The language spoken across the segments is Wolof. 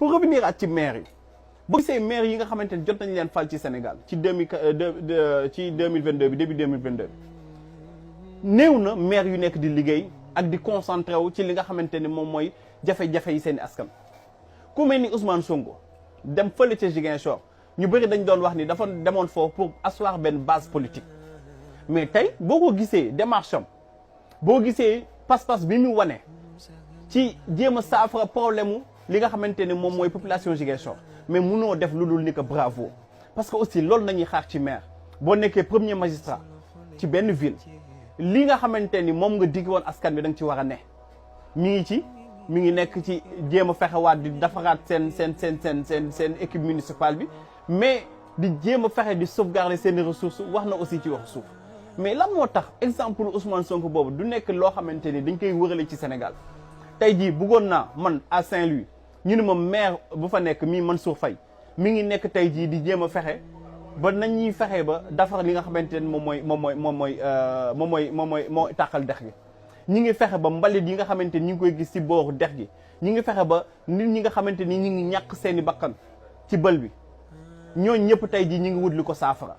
pour revenir à ci maire yi boo gisee maire yi nga xamante ne jot nañ leen fal ci Sénégal ci 2022 bi début 2022 néew na maire yu nekk di liggéey ak di concentré wu ci li nga xamante ne moom mooy jafe-jafe yi seen i askan. ku mel ni Ousmane Sonko dem fële ca Ziguinchor ñu bëri dañ doon wax ni dafa demoon foofu pour asseoir benn base politique mais tey boo ko gisee démarche am boo gisee pas-pas bi mu wane ci jéem a saafara problème mu li nga xamante ne moom mooy population Ziguinchor mais munoo def lu dul ni que bravo parce que aussi loolu nañuy xaar ci maire boo nekkee premier magistrat ci benn ville li nga xamante ni moom nga digg woon askan bi da nga ci war a ne mi ngi nekk ci jéem a fexewaat di defaraat seen équipe municipale bi mais di jéem a fexe di sauvegarder seen ressources wax na aussi ci waxu suuf mais lan moo tax exemple Ousmane Sonko boobu du nekk loo xamante ni dañ koy wërale ci Sénégal tey jii bëggoon naa man à Saint-Louis ñu ne ma maire bu fa nekk mii Mansour Faye mi ngi nekk tey jii di jéem a fexe ba nañuy fexe ba defar li nga xamante ne moo tàqal dex gi ñi ngi fexe ba mbalit yi nga xamante ni ñu ngi koy gis ci booru dex gi ñi ngi fexe ba nit ñi nga xamante ni ñi ngi ñàkk seeni bakkan ci bël bi ñooñ ñëpp tey jii ñi ngi wut li ko saafara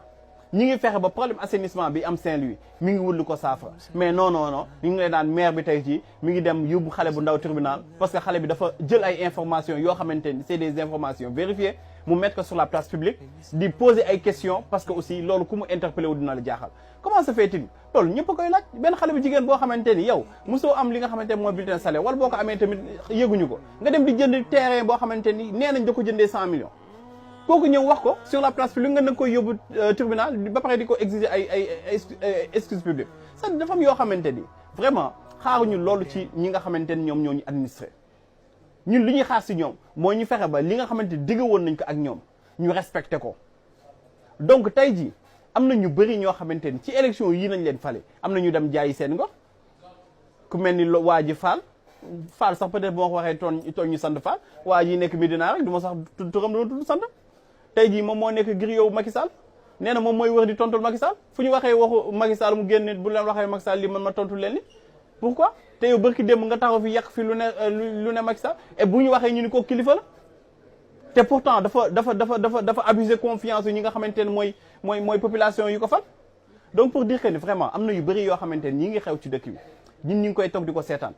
ñi ngi fexe ba problème assainissement bi am Saint-Louis mi ngi wut li ko saafara mais non ñu ngi lay daan maire bi tey jii mi ngi dem yóbbu xale bu ndaw tribunal parce que xale bi dafa jël ay informations yoo xamante ni c'est des informations vérifiées mu mettre ko sur la place publique di poser ay questions parce que aussi loolu ku mu interpellé wu dina la jaaxal comment se fait-il loolu ñëpp a koy laaj benn xale bu jigéen boo xamante ni yow mosoo am li nga xamante ni mooy bulletin salaire wala boo ko amee tamit yëguñu ko nga dem di jënd terrain boo xamante ni nee nañ da ko jëndee 100 millions kooku ñëw wax ko sur la place publique nga nag koy yóbbu tribunal ba pare di ko exiger ay excuse publique ça dafa am yoo xamante ni vraiment xaaruñu loolu ci ñi nga xamante ni ñoom ñoo ñu administré ñun li ñuy xaar si ñoom moo ñu fexe ba li nga xamante ni digg woon nañ ko ak ñoom ñu respecté ko donc tey jii am na ñu bëri ñoo xamante ni ci élection yii nañ leen fale am na ñu dem jaayi seen ngor ku mel ni waa ji Fall sax peut-être boo ko waxee tooñ ñu sant Fall waa ji nekk Médina rek du ma sax turam du ma tudd sant tey jii moom moo nekk griot Macky Sall nee na moom mooy wër di tontul Macky Sall fu ñu waxee waxu Macky Sall mu génne bu leen waxee Macky Sall li man ma tontul leen li pourquoi te yow bërki démb nga taxaw fi yàq fi lu ne Macky Sall et bu ñu waxee ñu ni ko kilifa la te pourtant dafa abuser confiance ñi nga xamante ne mooy population yu ko fal donc pour dire que ni vraiment am na yu bëri yoo xamante ne ñi ngi xew ci dëkk bi ñun ñu ngi koy toog di ko seetaan